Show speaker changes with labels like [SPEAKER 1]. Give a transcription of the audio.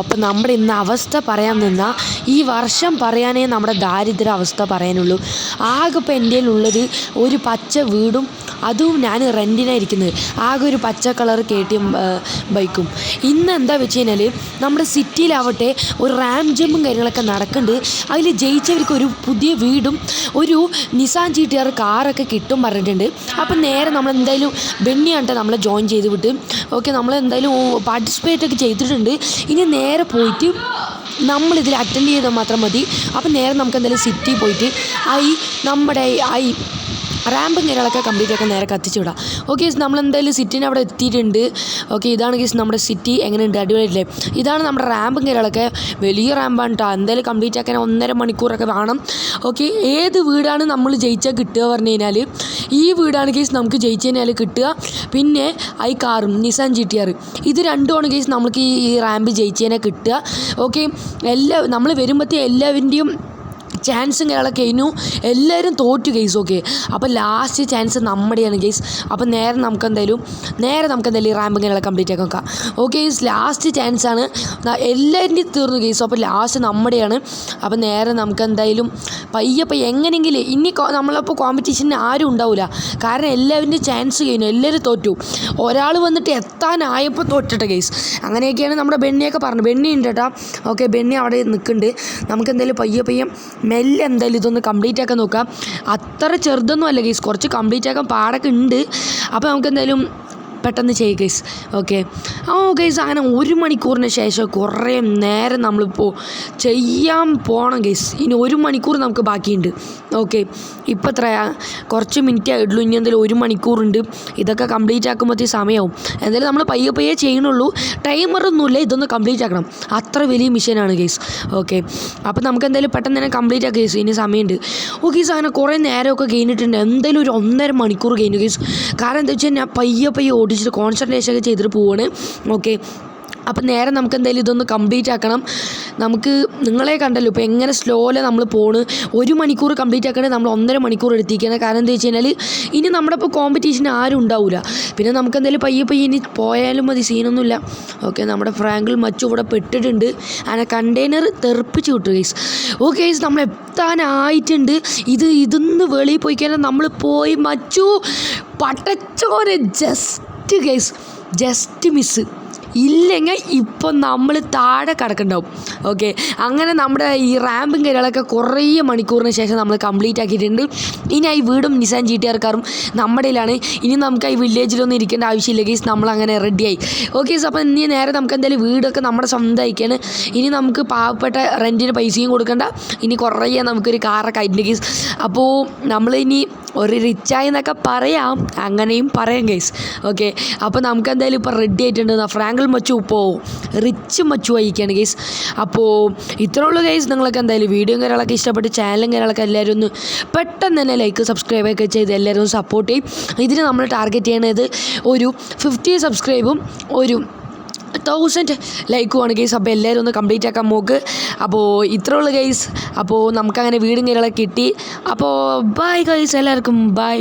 [SPEAKER 1] അപ്പം നമ്മുടെ ഇന്ന് അവസ്ഥ പറയാൻ നിന്നാൽ ഈ വർഷം പറയാനേ നമ്മുടെ ദാരിദ്ര്യ അവസ്ഥ പറയാനുള്ളൂ. ആകെ ഇപ്പം എൻ്റെ ഉള്ളത് ഒരു പച്ച വീടും, അതും ഞാൻ റെൻറ്റിനാണ് ഇരിക്കുന്നത്. ആകെ ഒരു പച്ച കളർ KTM ബൈക്കും. ഇന്ന് എന്താ വെച്ച് കഴിഞ്ഞാൽ നമ്മുടെ സിറ്റിയിലാവട്ടെ ഒരു റാം ജമ്പും കാര്യങ്ങളൊക്കെ നടക്കുന്നുണ്ട്. അതിൽ ജയിച്ചവർക്ക് ഒരു പുതിയ വീടും ഒരു നിസാൻ GTR കാറൊക്കെ കിട്ടും പറഞ്ഞിട്ടുണ്ട്. അപ്പം നേരെ നമ്മളെന്തായാലും ബെന്നിയാണ്ട്ടെ നമ്മളെ ജോയിൻ ചെയ്ത് വിട്ട്. ഓക്കെ, നമ്മളെന്തായാലും പാർട്ടിസിപ്പേറ്റ് ഒക്കെ ചെയ്തിട്ടുണ്ട്. ഇനി നേരെ പോയിട്ട് നമ്മളിതിൽ അറ്റൻഡ് ചെയ്താൽ മാത്രം മതി. അപ്പം നേരെ നമുക്ക് എന്തായാലും സിറ്റി പോയിട്ട് നമ്മുടെ റാമ്പും കാര്യങ്ങളൊക്കെ കംപ്ലീറ്റ് ആക്കാൻ നേരെ കത്തിച്ച് വിടാം. ഓക്കെ, നമ്മളെന്തായാലും സിറ്റിനെ അവിടെ എത്തിയിട്ടുണ്ട്. ഓക്കെ, ഇതാണ് കേസ് നമ്മുടെ സിറ്റി. എങ്ങനെയുണ്ട്? അടിപൊളിയല്ലേ? ഇതാണ് നമ്മുടെ റാമ്പും കാര്യങ്ങളൊക്കെ. വലിയ റാമ്പാണ് കേട്ടോ. എന്തായാലും കംപ്ലീറ്റ് ആക്കാൻ 1.5 മണിക്കൂറൊക്കെ വേണം. ഓക്കെ, ഏത് വീടാണ് നമ്മൾ ജയിച്ചാൽ കിട്ടുക പറഞ്ഞു കഴിഞ്ഞാൽ ഈ വീടാണ് കേസ് നമുക്ക് ജയിച്ചു കഴിഞ്ഞാൽ കിട്ടുക. പിന്നെ കാറും നിസാൻ GTR ഇത് രണ്ടുമാണ് കേസ് നമുക്ക് ഈ റാമ്പ് ജയിച്ചു കഴിഞ്ഞാൽ കിട്ടുക. ഓക്കെ, നമ്മൾ വരുമ്പോഴത്തേ എല്ലാവരുടെയും ചാൻസും കാര്യങ്ങളൊക്കെ കഴിഞ്ഞു. എല്ലാവരും തോറ്റു കേസ്. ഓക്കെ, അപ്പോൾ ലാസ്റ്റ് ചാൻസ് നമ്മുടെയാണ് കേസ്. അപ്പോൾ നേരെ നമുക്ക് എന്തായാലും ഈ റാമ്പും കാര്യങ്ങളൊക്കെ കംപ്ലീറ്റ് ആക്കി നോക്കാം. ഓക്കെ, ലാസ്റ്റ് ചാൻസാണ്. എല്ലാവരുടെയും തീർന്നു കേസ്. അപ്പോൾ ലാസ്റ്റ് നമ്മുടെയാണ്. അപ്പോൾ നേരെ നമുക്ക് എന്തായാലും പയ്യെ എങ്ങനെയെങ്കിലും ഇനി നമ്മളപ്പോൾ കോമ്പറ്റീഷന് ആരും ഉണ്ടാവില്ല. കാരണം എല്ലാവരുടെയും ചാൻസ് കഴിഞ്ഞു. എല്ലാവരും തോറ്റു. ഒരാൾ വന്നിട്ട് എത്താനായപ്പോൾ തോറ്റട്ടെ കേസ്. അങ്ങനെയൊക്കെയാണ് നമ്മുടെ ബെന്നിയൊക്കെ പറഞ്ഞു. ബെന്നി ഉണ്ട് കേട്ടോ. ഓക്കെ, ബെന്നി അവിടെ നിൽക്കുന്നുണ്ട്. നമുക്ക് എന്തായാലും പയ്യെ മെല്ലെ എന്തായാലും ഇതൊന്ന് കംപ്ലീറ്റ് ആക്കാൻ നോക്കാം. അത്ര ചെറുതൊന്നും അല്ല കേസ്, കുറച്ച് കംപ്ലീറ്റ് ആക്കാൻ പാടൊക്കെ ഉണ്ട്. അപ്പോൾ നമുക്ക് എന്തായാലും പെട്ടെന്ന് ചെയ്യുക കേസ്. ഓക്കെ, കേസ് അങ്ങനെ 1 മണിക്കൂറിന് ശേഷം കുറേ നേരം നമ്മളിപ്പോൾ ചെയ്യാൻ പോകണം കേസ്. ഇനി 1 മണിക്കൂർ നമുക്ക് ബാക്കിയുണ്ട്. ഓക്കെ, ഇപ്പോൾ എത്രയാ? കുറച്ച് മിനിറ്റേ ആയിട്ടുള്ളൂ. ഇനി എന്തായാലും 1 മണിക്കൂറുണ്ട്. ഇതൊക്കെ കംപ്ലീറ്റ് ആക്കുമ്പോഴത്തേ സമയമാവും. എന്തായാലും നമ്മൾ പയ്യെ ചെയ്യണുള്ളൂ. ടൈമറൊന്നുമില്ല, ഇതൊന്ന് കംപ്ലീറ്റ് ആക്കണം. അത്ര വലിയ മിഷനാണ് കേസ്. ഓക്കെ, അപ്പോൾ നമുക്ക് എന്തായാലും പെട്ടെന്ന് തന്നെ കംപ്ലീറ്റ് ആക്കുക കേസ്. ഇനി സമയമുണ്ട്. ഓക്കെ കേസ്, അങ്ങനെ കുറേ നേരമൊക്കെ കഴിഞ്ഞിട്ടുണ്ട്. എന്തായാലും ഒരു 1.5 മണിക്കൂർ കഴിഞ്ഞു കേസ്. കാരണം എന്താ വെച്ചാൽ ഞാൻ പയ്യെ ഓടിച്ചിട്ട് കോൺസെൻട്രേഷൻ ഒക്കെ ചെയ്തിട്ട് പോവാണ്. ഓക്കെ, അപ്പം നേരെ നമുക്ക് എന്തായാലും ഇതൊന്ന് കംപ്ലീറ്റ് ആക്കണം. നമുക്ക് നിങ്ങളെ കണ്ടല്ലോ ഇപ്പോൾ എങ്ങനെ സ്ലോയിലാണ് നമ്മൾ പോണ്. 1 മണിക്കൂർ കംപ്ലീറ്റ് ആക്കണേ നമ്മൾ 1.5 മണിക്കൂർ എടുത്തിരിക്കുകയാണ്. കാരണം എന്താ വെച്ച് കഴിഞ്ഞാൽ ഇനി നമ്മുടെ ഇപ്പോൾ കോമ്പറ്റീഷന് ആരും ഉണ്ടാവില്ല. പിന്നെ നമുക്ക് എന്തായാലും പയ്യെ ഇനി പോയാലും മതി, സീനൊന്നുമില്ല. ഓക്കെ, നമ്മുടെ ഫ്രാങ്കിൽ മച്ചു ഇവിടെ പെട്ടിട്ടുണ്ട്. അങ്ങനെ കണ്ടെയ്നർ തെറിപ്പിച്ച് വിട്ടു കേസ്. ഓക്കെ കേസ്, നമ്മൾ എത്താനായിട്ടുണ്ട്. ഇതൊന്ന് വെളിയിൽ പോയി കഴിഞ്ഞാൽ നമ്മൾ പോയി മച്ചു പടച്ചോനെ ജസ്റ്റ് മിസ്സ്. ഇല്ലെങ്കിൽ ഇപ്പം നമ്മൾ താഴെ കിടക്കുന്നുണ്ടാവും. ഓക്കെ, അങ്ങനെ നമ്മുടെ ഈ റാമ്പും കാര്യങ്ങളൊക്കെ കുറേ മണിക്കൂറിന് ശേഷം നമ്മൾ കംപ്ലീറ്റ് ആക്കിയിട്ടുണ്ട്. ഇനി ഈ വീടും നിസാൻ GTR കാറും നമ്മുടെയിലാണ്. ഇനി നമുക്ക് ഈ വില്ലേജിലൊന്നും ഇരിക്കേണ്ട ആവശ്യമില്ല കേസ്. നമ്മളങ്ങനെ റെഡിയായി. ഓക്കെ, അപ്പോൾ ഇനി നേരെ നമുക്ക് എന്തായാലും വീടൊക്കെ നമ്മുടെ സ്വന്തമായിക്കാണ്. ഇനി നമുക്ക് പാവപ്പെട്ട റെൻറ്റിന് പൈസയും കൊടുക്കണ്ട. ഇനി കുറേ നമുക്കൊരു കാറൊക്കെ ആയിട്ടുണ്ട് കേസ്. അപ്പോൾ നമ്മളിനി ഒരു റിച്ചായി എന്നൊക്കെ പറയാം, അങ്ങനെയും പറയാം കേസ്. ഓക്കെ, അപ്പോൾ നമുക്ക് എന്തായാലും ഇപ്പോൾ റെഡി ആയിട്ടുണ്ട്. ഫ്രാങ്കിൽ മച്ചു ഇപ്പോൾ റിച്ച് മച്ചു ആയിരിക്കുകയാണ് കേസ്. അപ്പോൾ ഇത്രേ ഉള്ളൂ കേസ്. നിങ്ങൾക്ക് എന്തായാലും വീഡിയോയും കാര്യങ്ങളൊക്കെ ഇഷ്ടപ്പെട്ട് ചാനലും കാര്യങ്ങളൊക്കെ എല്ലാവരും ഒന്ന് പെട്ടെന്ന് തന്നെ ലൈക്ക് സബ്സ്ക്രൈബ് ഒക്കെ ചെയ്ത് എല്ലാവരും ഒന്ന് സപ്പോർട്ട് ചെയ്യും. ഇതിന് നമ്മൾ ടാർഗറ്റ് ചെയ്യണത് ഒരു 50 സബ്സ്ക്രൈബും ഒരു 1000 ലൈക്കുമാണ് കേസ്. അപ്പോൾ എല്ലാവരും ഒന്ന് കംപ്ലീറ്റ് ആക്കാൻ നോക്ക്. അപ്പോൾ ഇത്രേ ഉള്ളൂ കേസ്. അപ്പോൾ നമുക്കങ്ങനെ വീടും കാര്യങ്ങളൊക്കെ കിട്ടി. അപ്പോൾ ബൈ ഗൈസ്, എല്ലാവർക്കും ബൈ.